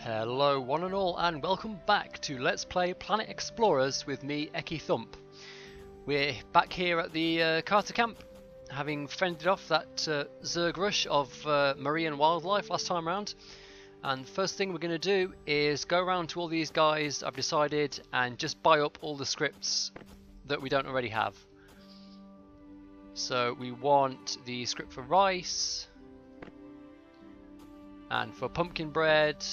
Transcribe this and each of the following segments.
Hello one and all, and welcome back to Let's Play Planet Explorers with me, EkkiThump. We're back here at the Carter camp, having fended off that Zerg rush of marine wildlife last time around. And first thing we're going to do is go around to all these guys, I've decided, and just buy up all the scripts that we don't already have. So we want the script for rice, and for pumpkin bread,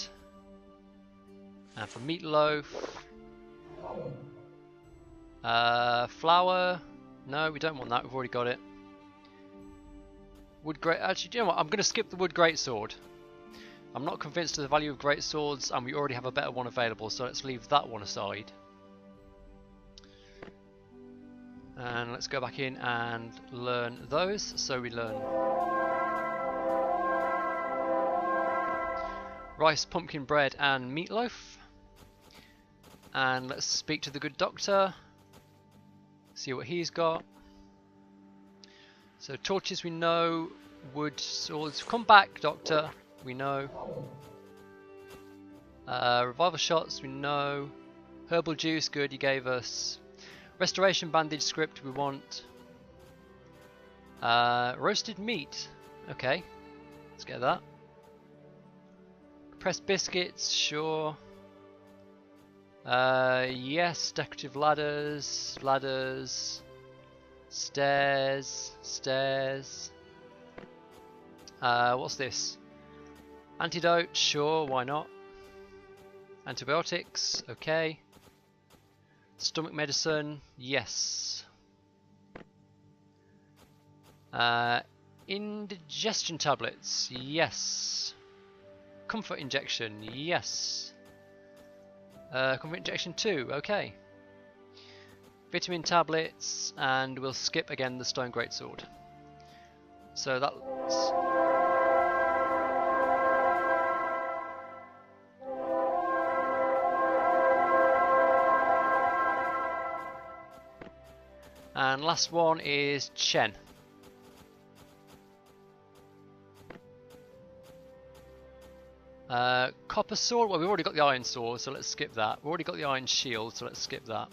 and for meatloaf, flour, no we don't want that, we've already got it. Wood great, actually do you know what, I'm going to skip the wood greatsword. I'm not convinced of the value of great swords and we already have a better one available, so let's leave that one aside. And let's go back in and learn those. So we learn rice, pumpkin bread and meatloaf. And let's speak to the good doctor, see what he's got. So torches we know, wood, swords, come back doctor, we know. Revival shots we know, herbal juice, good, you gave us. Restoration bandage script we want. Roasted meat, okay, let's get that. Pressed biscuits, sure. Yes, decorative ladders, stairs. What's this? Antidote, sure, why not? Antibiotics, okay. Stomach medicine, yes. Indigestion tablets, yes. Comfort injection, yes. Comfort injection 2, okay. Vitamin tablets, and we'll skip again the stone greatsword. So that's... And last one is Chen. Copper sword, well we've already got the iron sword, so let's skip that. We've already got the iron shield, so let's skip that.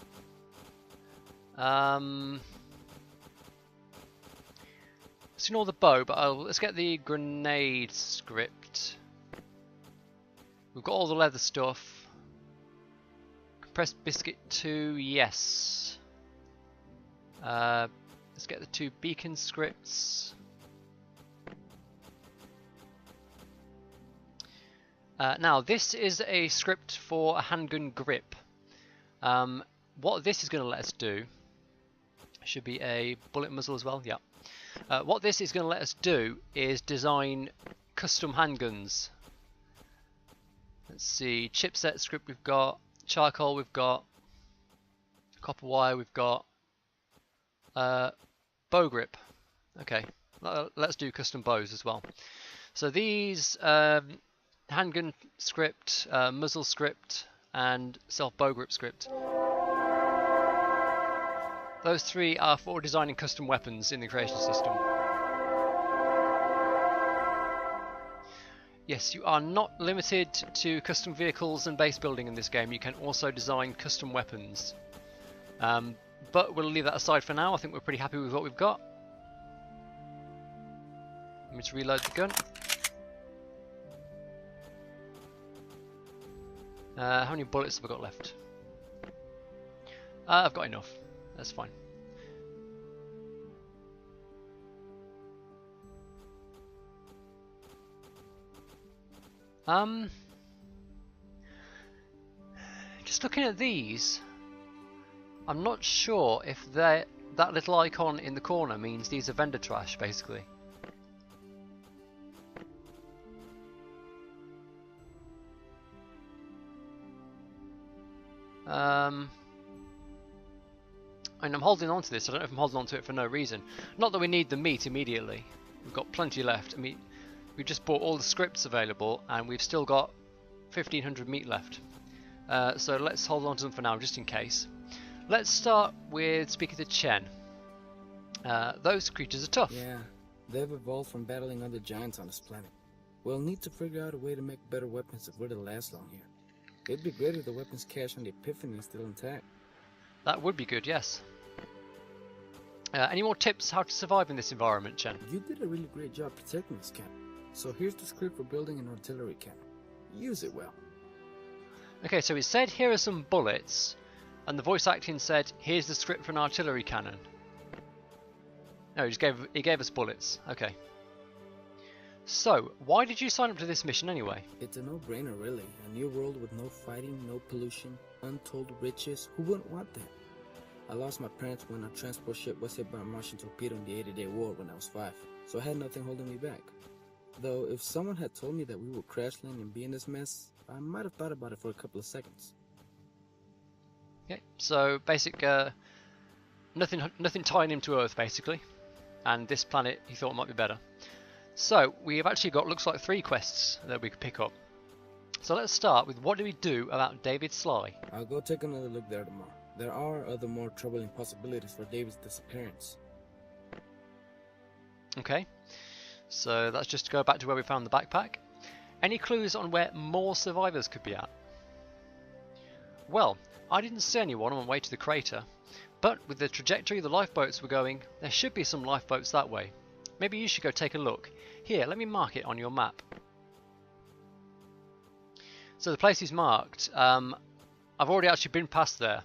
Seen all the bow, but let's get the grenade script. We've got all the leather stuff. Compressed biscuit 2, yes. Let's get the 2 beacon scripts. Now this is a script for a handgun grip. What this is going to let us do, should be a bullet muzzle as well, yeah. What this is going to let us do is design custom handguns. Let's see, chipset script we've got, charcoal we've got, copper wire we've got, bow grip. Okay, let's do custom bows as well. So these handgun script, muzzle script and self bow grip script. Those 3 are for designing custom weapons in the creation system. Yes, you are not limited to custom vehicles and base building in this game, you can also design custom weapons. But we'll leave that aside for now, I think we're pretty happy with what we've got. Let me just reload the gun. How many bullets have I got left? I've got enough. That's fine. Just looking at these, I'm not sure if that little icon in the corner means these are vendor trash, basically. And I'm holding on to this, I don't know if I'm holding on to it for no reason. Not that we need the meat immediately, we've got plenty left. I mean, we've just bought all the scripts available and we've still got 1500 meat left. So let's hold on to them for now, just in case. Let's start with speaking to Chen. Those creatures are tough. Yeah, they've evolved from battling other giants on this planet. We'll need to figure out a way to make better weapons that really last long here. It'd be great if the weapons cache on the Epiphany is still intact. That would be good, yes. Any more tips how to survive in this environment, Chen? You did a really great job protecting this camp. So here's the script for building an artillery cannon. Use it well. Okay, so it said here are some bullets, and the voice acting said here's the script for an artillery cannon. No, he gave us bullets. Okay. So, why did you sign up to this mission anyway? It's a no-brainer, really. A new world with no fighting, no pollution, untold riches. Who wouldn't want that? I lost my parents when our transport ship was hit by a Martian torpedo in the 80-day war when I was 5, so I had nothing holding me back. Though, if someone had told me that we would crash land and be in this mess, I might have thought about it for a couple of seconds. Okay, so basic, nothing tying him to Earth basically, and this planet he thought might be better. So we've actually got, looks like 3 quests that we could pick up. So let's start with what do we do about David Sly? I'll go take another look there tomorrow. There are other more troubling possibilities for David's disappearance. Okay, so that's just to go back to where we found the backpack. Any clues on where more survivors could be at? Well, I didn't see anyone on my way to the crater, but with the trajectory the lifeboats were going, there should be some lifeboats that way. Maybe you should go take a look. Here, let me mark it on your map. So the place is marked. I've already actually been past there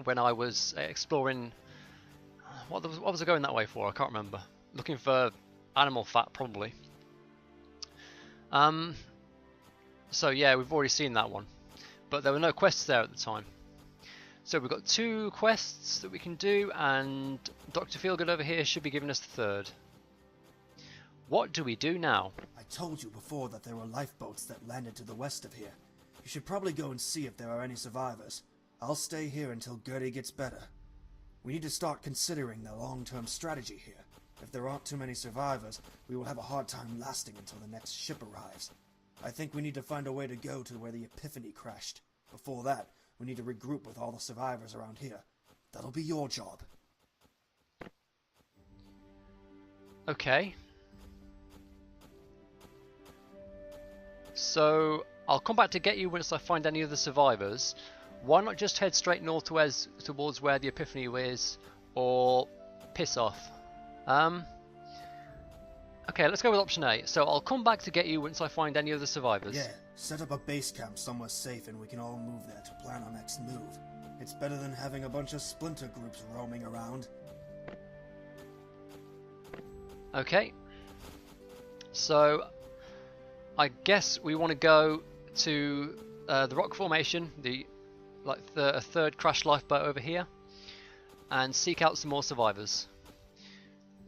when I was exploring. What was I going that way for? I can't remember. Looking for animal fat, probably. So yeah, we've already seen that one, but there were no quests there at the time. So we've got 2 quests that we can do, and Dr. Feelgood over here should be giving us the 3rd. What do we do now? I told you before that there were lifeboats that landed to the west of here. You should probably go and see if there are any survivors. I'll stay here until Gertie gets better. We need to start considering the long-term strategy here. If there aren't too many survivors, we will have a hard time lasting until the next ship arrives. I think we need to find a way to go to where the Epiphany crashed. Before that, we need to regroup with all the survivors around here. That'll be your job. Okay. So I'll come back to get you once I find any other survivors. Why not just head straight north towards where the Epiphany is, or piss off? Okay, let's go with option A. So I'll come back to get you once I find any other survivors. Yeah, set up a base camp somewhere safe and we can all move there to plan our next move. It's better than having a bunch of splinter groups roaming around. Okay. So I guess we want to go to the rock formation, the a 3rd crashed lifeboat over here, and seek out some more survivors.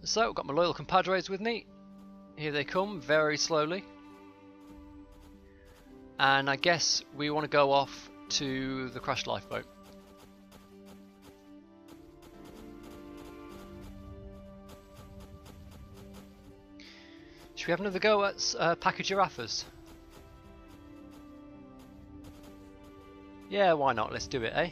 So I've got my loyal compadres with me. Here they come, very slowly. And I guess we want to go off to the crashed lifeboat. Should we have another go at pack of giraffes? Yeah, why not? Let's do it, eh?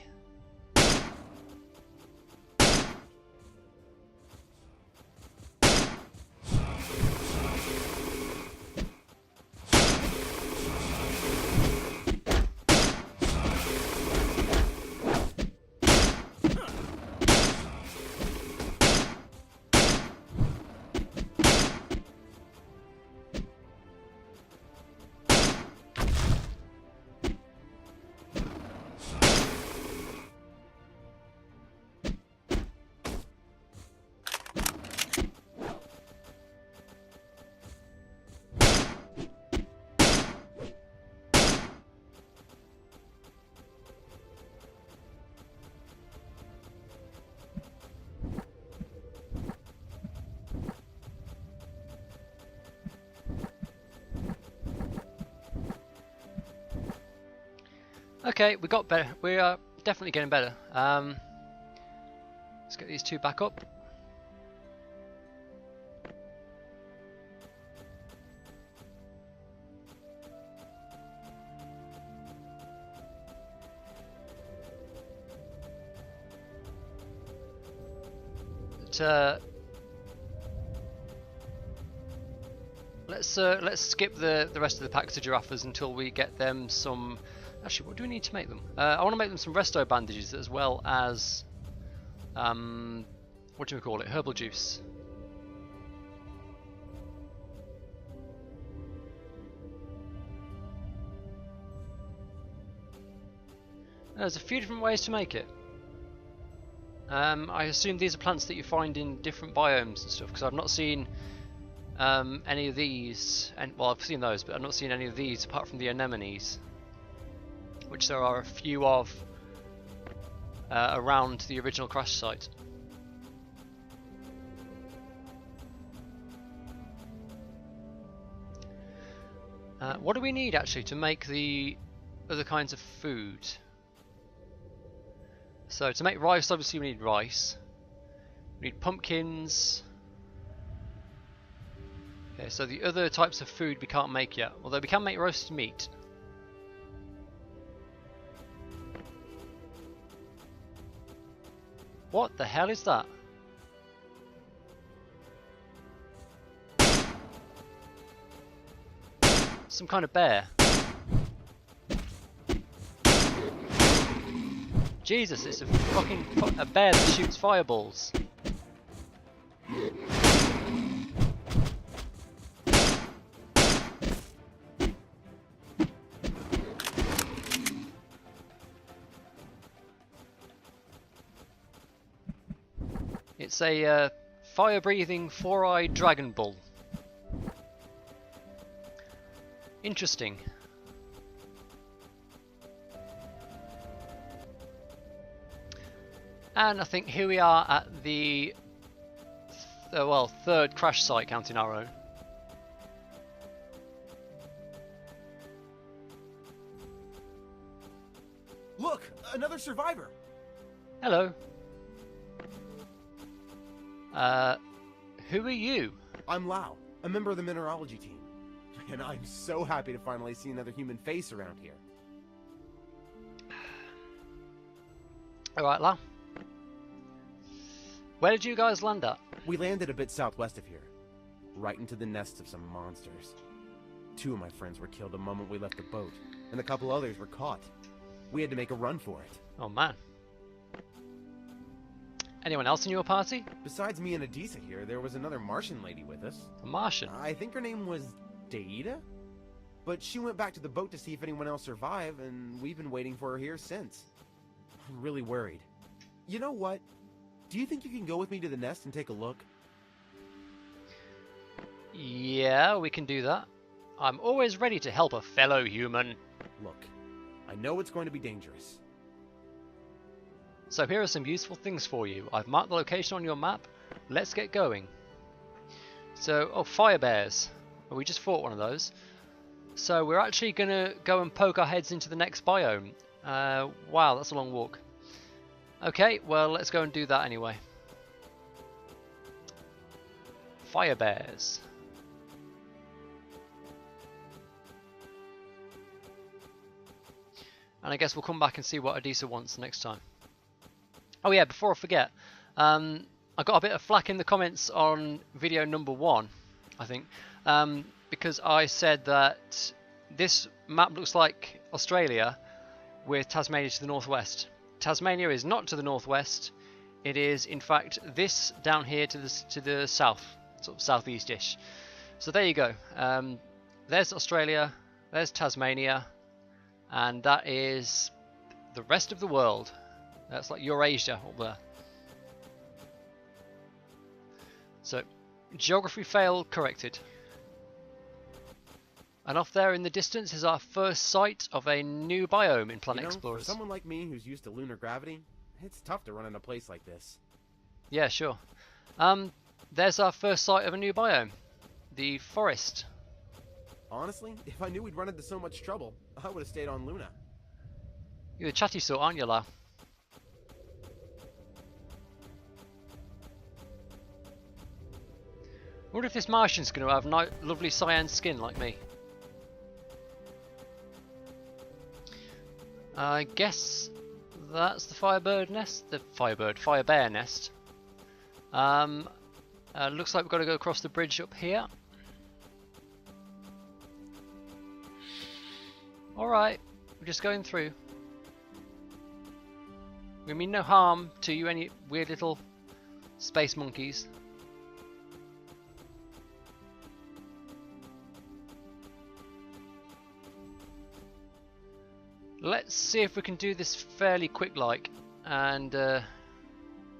Okay, we got better. We are definitely getting better. Let's get these 2 back up. let's skip the rest of the packs of giraffes until we get them some. Actually, what do we need to make them? I want to make them some resto bandages as well as what do we call it? Herbal juice. There's a few different ways to make it. I assume these are plants that you find in different biomes and stuff, because I've not seen any of these, and well, I've seen those, but I've not seen any of these apart from the anemones, which there are a few of around the original crash site. What do we need actually to make the other kinds of food? So to make rice, obviously we need rice. We need pumpkins. Okay, so the other types of food we can't make yet, although we can make roasted meat. What the hell is that? Some kind of bear. Jesus, it's a fucking a bear that shoots fireballs. It's a fire-breathing, four-eyed dragon bull. Interesting. And I think here we are at the third crash site, counting our own. Look, another survivor. Hello. Who are you? I'm Lau, a member of the mineralogy team. And I'm so happy to finally see another human face around here. Alright, Lau. Where did you guys land at? We landed a bit southwest of here, right into the nests of some monsters. 2 of my friends were killed the moment we left the boat, and a couple others were caught. We had to make a run for it. Oh man. Anyone else in your party? Besides me and Adisa here, there was another Martian lady with us. A Martian? I think her name was Data? But she went back to the boat to see if anyone else survived, and we've been waiting for her here since. I'm really worried. You know what? Do you think you can go with me to the nest and take a look? Yeah, we can do that. I'm always ready to help a fellow human. Look, I know it's going to be dangerous. So here are some useful things for you. I've marked the location on your map. Let's get going. So, oh, fire bears. Well, we just fought one of those. So we're actually going to go and poke our heads into the next biome. Wow, that's a long walk. Okay, well, let's go and do that anyway. Fire bears. And I guess we'll come back and see what Adisa wants next time. Oh yeah, before I forget, I got a bit of flack in the comments on video number 1, I think, because I said that this map looks like Australia with Tasmania to the northwest. Tasmania is not to the northwest. It is, in fact, this down here to the south, sort of southeast-ish. So there you go. There's Australia, there's Tasmania, and that is the rest of the world. That's like Eurasia up there. So, geography fail corrected. And off there in the distance is our first sight of a new biome in Planet Explorers. For someone like me who's used to lunar gravity, it's tough to run in a place like this. Yeah, sure. There's our first sight of a new biome. The forest. Honestly, if I knew we'd run into so much trouble, I would have stayed on Luna. You're the chatty sort, aren't you, La? I wonder if this Martian's going to have lovely cyan skin like me. I guess that's the firebird nest. The fire bear nest. Looks like we've got to go across the bridge up here. Alright, we're just going through. We mean no harm to you, any weird little space monkeys. Let's see if we can do this fairly quick like and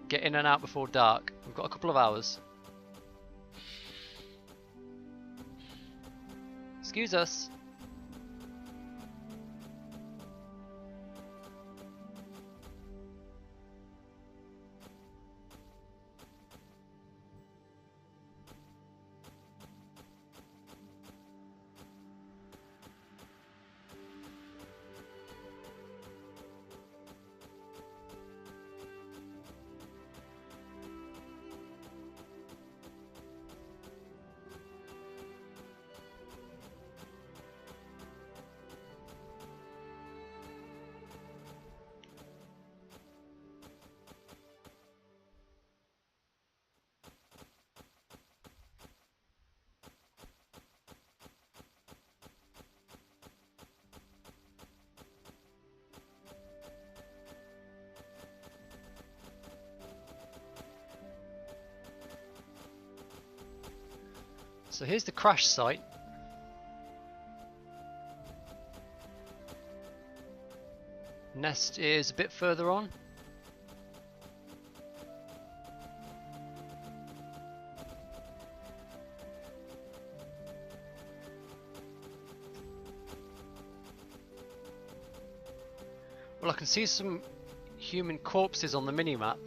get in and out before dark. We've got a couple of hours. Excuse us. So here's the crash site. Nest is a bit further on. Well, I can see some human corpses on the mini-map.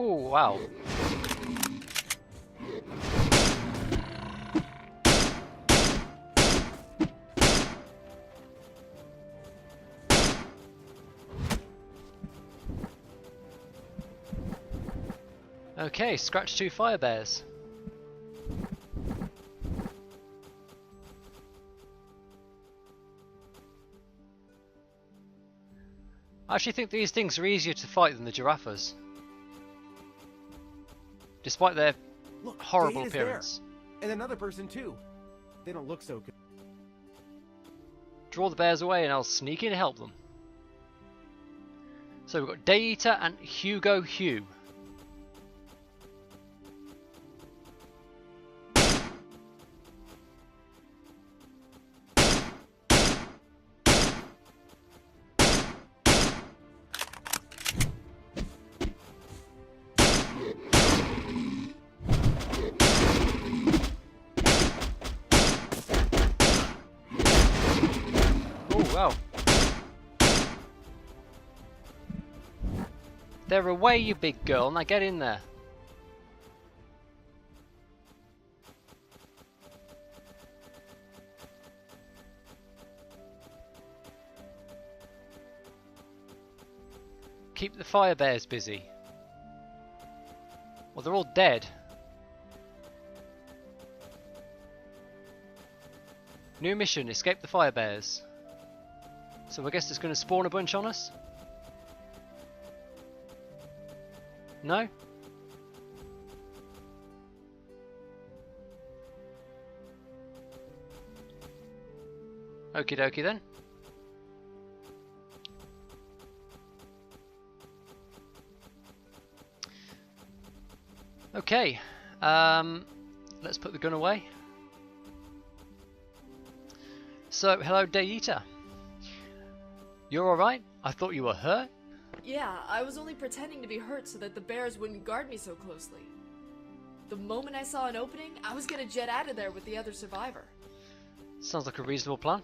Oh, wow. Okay, scratch 2 fire bears. I actually think these things are easier to fight than the giraffes. Despite their Look, horrible Data's appearance. there. And another person too. They don't look so good. Draw the bears away and I'll sneak in and help them. So we've got Day Eater and Hugo Hugh. Wow. They're away, you big girl. Now get in there. Keep the fire bears busy. Well, they're all dead. New mission, escape the fire bears. So I guess it's going to spawn a bunch on us? No? Okie dokie then. Okay, let's put the gun away. So, hello Day Eater. You're alright? I thought you were hurt? Yeah, I was only pretending to be hurt so that the bears wouldn't guard me so closely. The moment I saw an opening, I was gonna jet out of there with the other survivor. Sounds like a reasonable plan.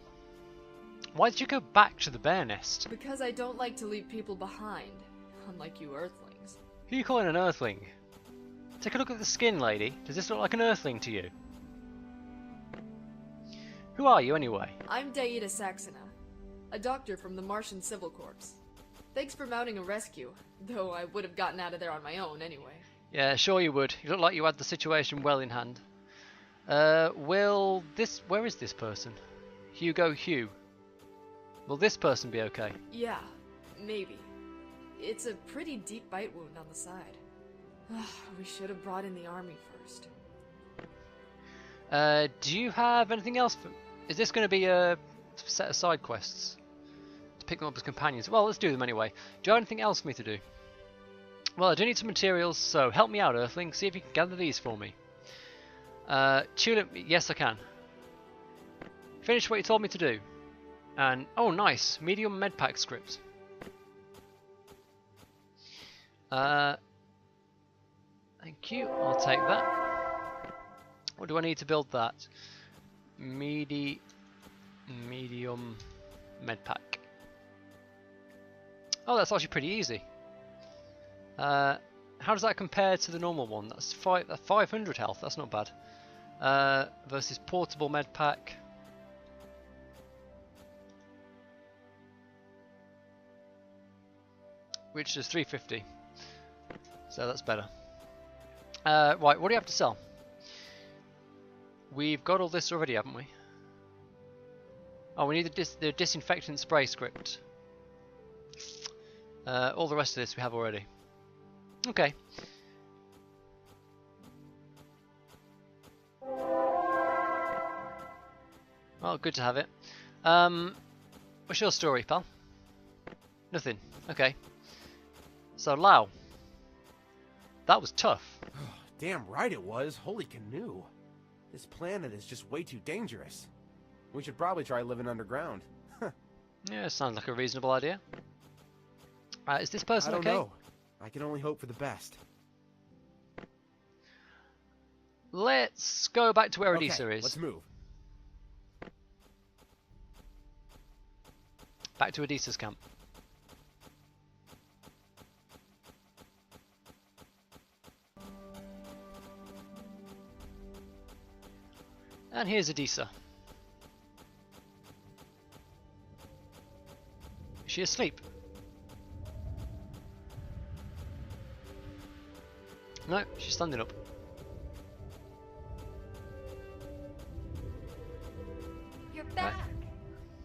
Why did you go back to the bear nest? Because I don't like to leave people behind. unlike you Earthlings. Who are you calling an Earthling? Take a look at the skin, lady. Does this look like an Earthling to you? Who are you, anyway? I'm Daida Saxena, a doctor from the Martian Civil Corps. Thanks for mounting a rescue, though I would have gotten out of there on my own anyway. Yeah, sure you would. You look like you had the situation well in hand. Where is this person? Hugo Hugh. Will this person be okay? Yeah, maybe. It's a pretty deep bite wound on the side. We should have brought in the army first. Do you have anything else? Is this going to be a set of side quests? To pick them up as companions? Well, let's do them anyway. Do you have anything else for me to do? Well, I do need some materials, so help me out, Earthling. See if you can gather these for me. Tulip, yes I can. Finish what you told me to do. And, oh nice, medium medpack script. Thank you, I'll take that. What do I need to build that? Medium medpack. Oh, that's actually pretty easy. How does that compare to the normal one? That's 500 health, that's not bad. Versus portable medpack. Which is 350. So that's better. Right, what do you have to sell? We've got all this already, haven't we? Oh, we need the disinfectant spray script. All the rest of this we have already. Okay. Well, good to have it. What's your story, pal? Nothing. Okay. So, Lao. That was tough. Damn right it was. Holy canoe. This planet is just way too dangerous. We should probably try living underground. Yeah, sounds like a reasonable idea. Is this person I don't okay? know. I can only hope for the best. Let's go back to where Okay, Adisa is. let's move. Back to Adisa's camp. And here's Adisa. Is she asleep? No, she's standing up. You're back!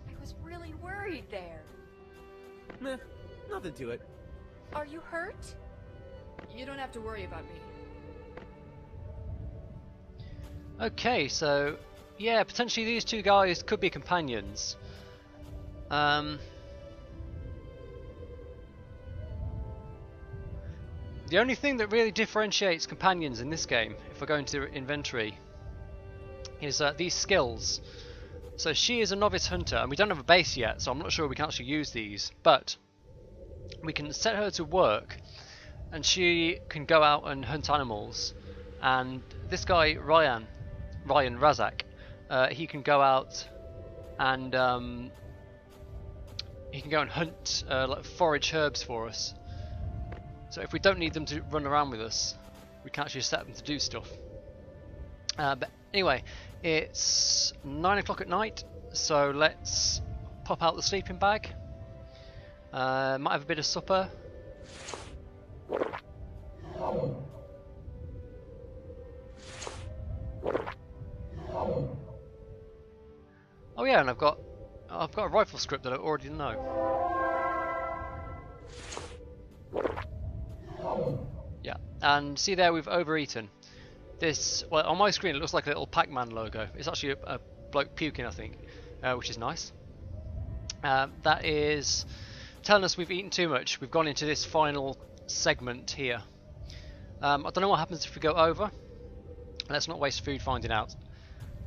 I was really worried there. Meh, nothing to it. Are you hurt? You don't have to worry about me. Okay, so yeah, potentially these two guys could be companions. The only thing that really differentiates companions in this game, if I go into inventory, is these skills. So she is a novice hunter, and we don't have a base yet, so I'm not sure we can actually use these, but we can set her to work, and she can go out and hunt animals. And this guy, Ryan Razak, he can go out and hunt like forage herbs for us. So if we don't need them to run around with us, we can actually set them to do stuff. But anyway, it's 9 o'clock at night, so let's pop out the sleeping bag. Might have a bit of supper. Oh yeah, and I've got a rifle script that I already know. Yeah, and see there, we've overeaten. This, well, on my screen it looks like a little Pac-Man logo. It's actually a bloke puking, I think, which is nice. That is telling us we've eaten too much. We've gone into this final segment here. I don't know what happens if we go over. Let's not waste food finding out.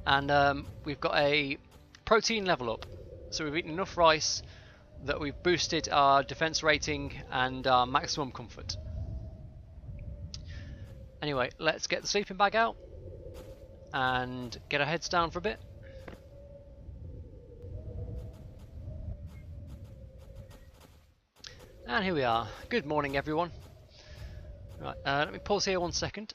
And we've got a protein level up. So we've eaten enough rice that we've boosted our defense rating and our maximum comfort. Anyway, let's get the sleeping bag out and get our heads down for a bit. And here we are. Good morning, everyone. Right, let me pause here 1 second.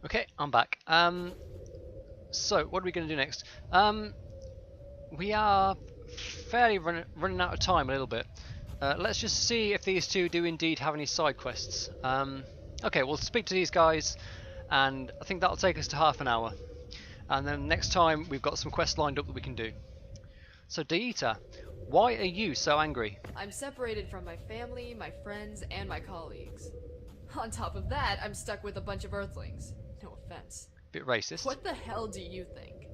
Okay, I'm back. So what are we going to do next? We are fairly running out of time a little bit. Let's just see if these two do indeed have any side quests. Okay, we'll speak to these guys, and I think that'll take us to half an hour. And then next time we've got some quests lined up that we can do. So Deita, why are you so angry? I'm separated from my family, my friends, and my colleagues. On top of that, I'm stuck with a bunch of Earthlings. No offense. Bit racist. What the hell do you think?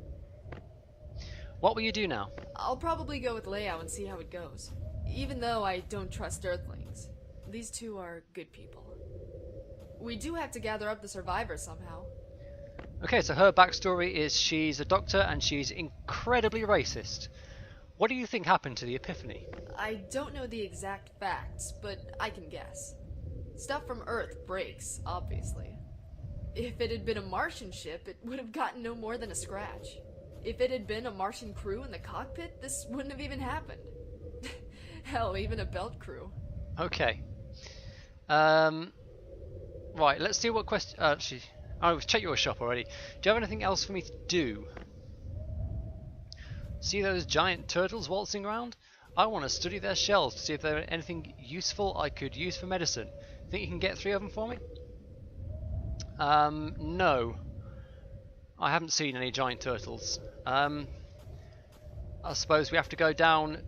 What will you do now? I'll probably go with Leao and see how it goes. Even though I don't trust Earthlings. These two are good people. We do have to gather up the survivors somehow. Okay, so her backstory is she's a doctor and she's incredibly racist. What do you think happened to the Epiphany? I don't know the exact facts, but I can guess. Stuff from Earth breaks, obviously. If it had been a Martian ship, it would have gotten no more than a scratch. If it had been a Martian crew in the cockpit, this wouldn't have even happened. Hell, even a belt crew. Okay. Right, let's see what question... actually, I've checked your shop already. Do you have anything else for me to do? See those giant turtles waltzing around? I want to study their shells to see if there's anything useful I could use for medicine. Think you can get 3 of them for me? No. I haven't seen any giant turtles. I suppose we have to go down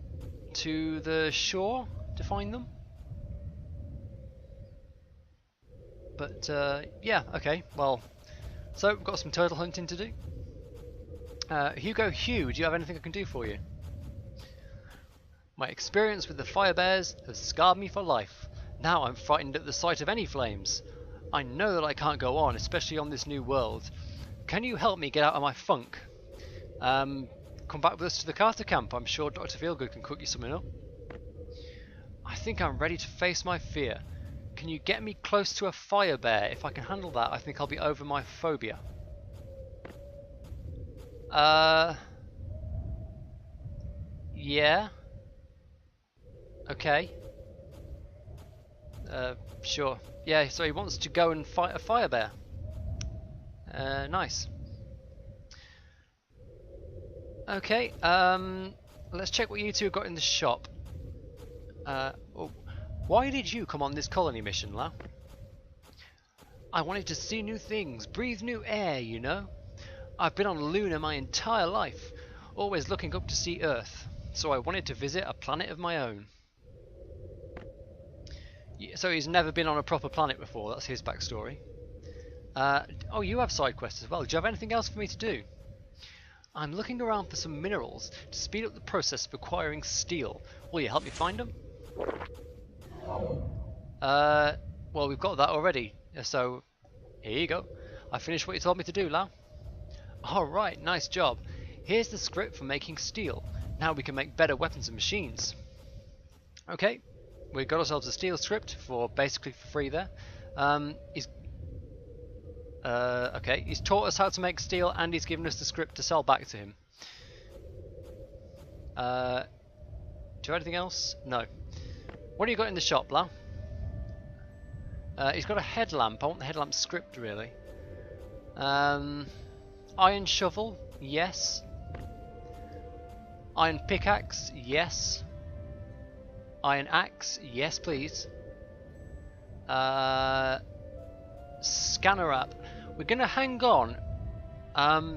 to the shore to find them? But, yeah, okay, well, so we've got some turtle hunting to do. Hugo Hugh, do you have anything I can do for you? My experience with the fire bears has scarred me for life. Now I'm frightened at the sight of any flames. I know that I can't go on, especially on this new world. Can you help me get out of my funk? Come back with us to the Carter camp. I'm sure Dr. Feelgood can cook you something up. I think I'm ready to face my fear. Can you get me close to a fire bear? If I can handle that, I think I'll be over my phobia. Yeah. Okay. Sure. Yeah, so he wants to go and fight a fire bear. Nice. Okay, let's check what you two got in the shop. Oh, why did you come on this colony mission, Lau? I wanted to see new things, breathe new air, you know? I've been on Luna my entire life, always looking up to see Earth, so I wanted to visit a planet of my own. Yeah, so he's never been on a proper planet before, that's his backstory. Oh, you have side quests as well. Do you have anything else for me to do? I'm looking around for some minerals to speed up the process of acquiring steel. Will you help me find them? Well, we've got that already, so here you go. I finished what you told me to do, Lau. Alright, nice job. Here's the script for making steel. Now we can make better weapons and machines. Okay, we got ourselves a steel script for basically for free there. Okay, he's taught us how to make steel and he's given us the script to sell back to him. Do you have anything else? No. What do you got in the shop, Lau? He's got a headlamp. I want the headlamp script, really. Iron shovel, yes. Iron pickaxe, yes. Iron axe, yes please. Scanner app. We're going to hang on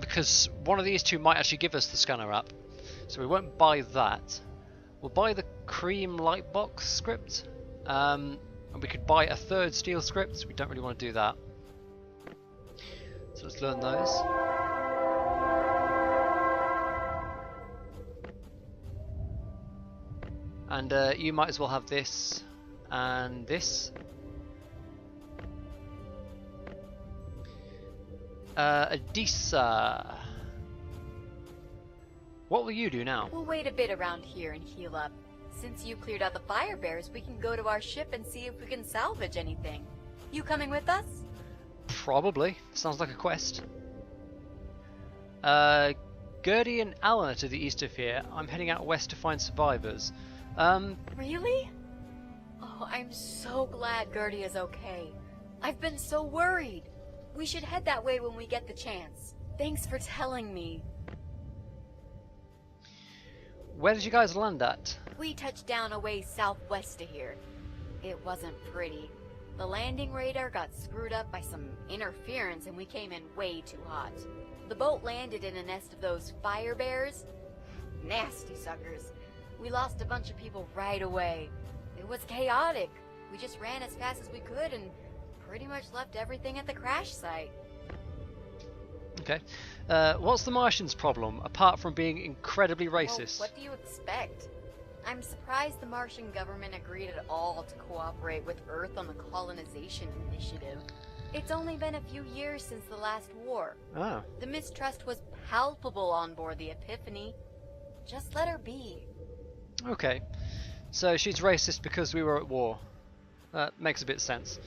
because one of these two might actually give us the scanner app. So we won't buy that. We'll buy the cream lightbox script. And we could buy a third steel script. We don't really want to do that. So let's learn those. And you might as well have this and this. Adisa. What will you do now? We'll wait a bit around here and heal up. Since you cleared out the fire bears, we can go to our ship and see if we can salvage anything. You coming with us? Probably. Sounds like a quest. Gertie and Alan are to the east of here. I'm heading out west to find survivors. Really? Oh, I'm so glad Gertie is okay. I've been so worried. We should head that way when we get the chance. Thanks for telling me. Where did you guys land at? We touched down a ways southwest of here. It wasn't pretty. The landing radar got screwed up by some interference and we came in way too hot. The boat landed in a nest of those fire bears. Nasty suckers. We lost a bunch of people right away. It was chaotic. We just ran as fast as we could and pretty much left everything at the crash site. Okay. What's the Martians' problem, apart from being incredibly racist? Well, what do you expect? I'm surprised the Martian government agreed at all to cooperate with Earth on the colonization initiative. It's only been a few years since the last war. Oh. The mistrust was palpable on board the Epiphany. Just let her be. Okay. So she's racist because we were at war. That makes a bit of sense.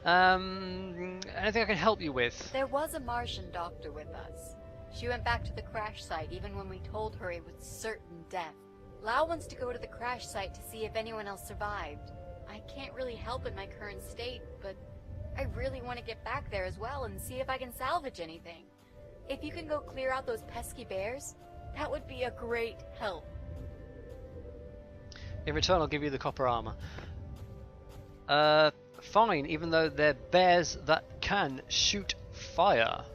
Anything I can help you with? There was a Martian doctor with us. She went back to the crash site even when we told her it was certain death. Lau wants to go to the crash site to see if anyone else survived. I can't really help in my current state, but I really want to get back there as well and see if I can salvage anything. If you can go clear out those pesky bears, that would be a great help. In return, I'll give you the copper armor. Fine, even though they're bears that can shoot fire.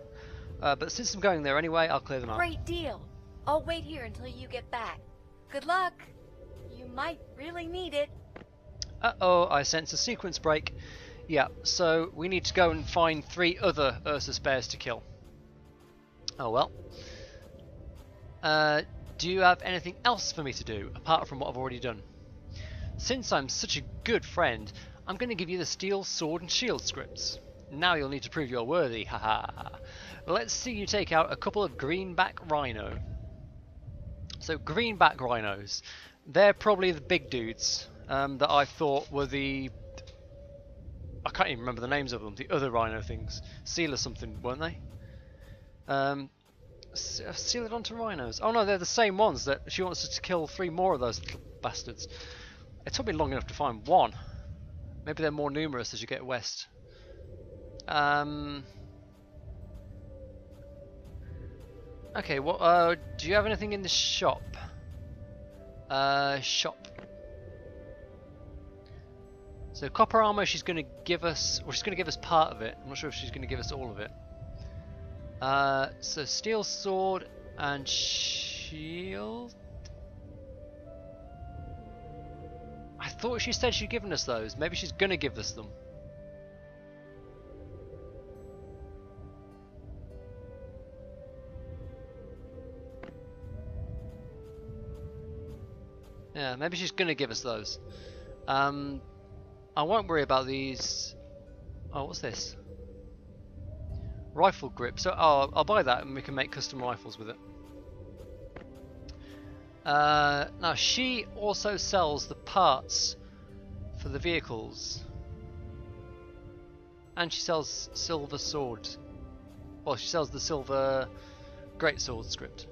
But since I'm going there anyway, I'll clear them out. Great deal. I'll wait here until you get back. Good luck. You might really need it. Uh-oh, I sense a sequence break. Yeah, so we need to go and find 3 other Ursus bears to kill. Oh well. Do you have anything else for me to do, apart from what I've already done? Since I'm such a good friend, I'm going to give you the steel, sword and shield scripts. Now you'll need to prove you're worthy, haha. Let's see you take out a couple of greenback rhino. So greenback rhinos, they're probably the big dudes that I thought were the... I can't even remember the names of them, the other rhino things. Seal or something, weren't they? Coelodonta rhinos. Oh no, they're the same ones that she wants us to kill 3 more of those little bastards. It took me long enough to find 1. Maybe they're more numerous as you get west. Okay, well, do you have anything in the shop? Shop. So copper armor, she's going to give us, well, she's going to give us part of it. I'm not sure if she's going to give us all of it. So steel sword and shield. I thought she said she'd given us those. Maybe she's going to give us them. Yeah, maybe she's going to give us those. I won't worry about these. Oh, what's this? Rifle grip. So, oh, I'll buy that and we can make custom rifles with it. Now, she also sells the parts for the vehicles. And she sells silver swords. Well, she sells the silver greatsword script.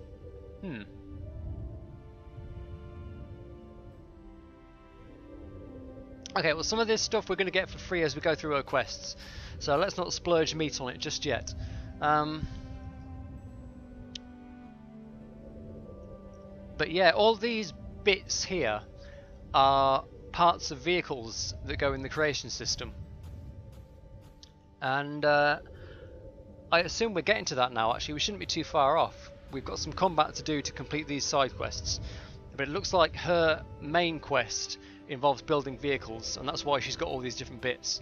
Okay, well some of this stuff we're going to get for free as we go through our quests, so let's not splurge meat on it just yet. But yeah, all these bits here are parts of vehicles that go in the creation system. And I assume we're getting to that now. Actually, we shouldn't be too far off. We've got some combat to do to complete these side quests. But it looks like her main quest involves building vehicles, and that's why she's got all these different bits.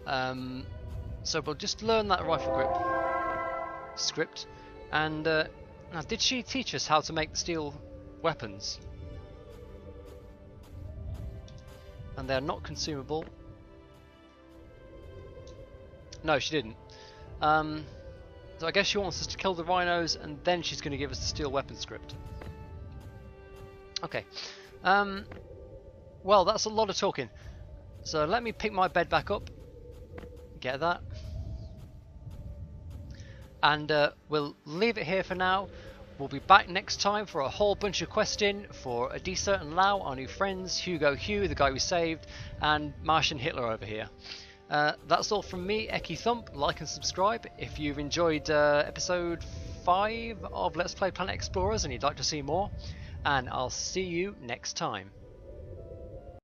So we'll just learn that rifle grip script. And now, did she teach us how to make the steel weapons? And they're not consumable. No, she didn't. So I guess she wants us to kill the rhinos, and then she's going to give us the steel weapon script. Okay. Well, that's a lot of talking. So let me pick my bed back up. Get that. And we'll leave it here for now. We'll be back next time for a whole bunch of questing for Adisa and Lau, our new friends, Hugo Hugh, the guy we saved, and Martian Hitler over here. That's all from me, EkkiThump. Like and subscribe if you've enjoyed episode 5 of Let's Play Planet Explorers and you'd like to see more. And I'll see you next time.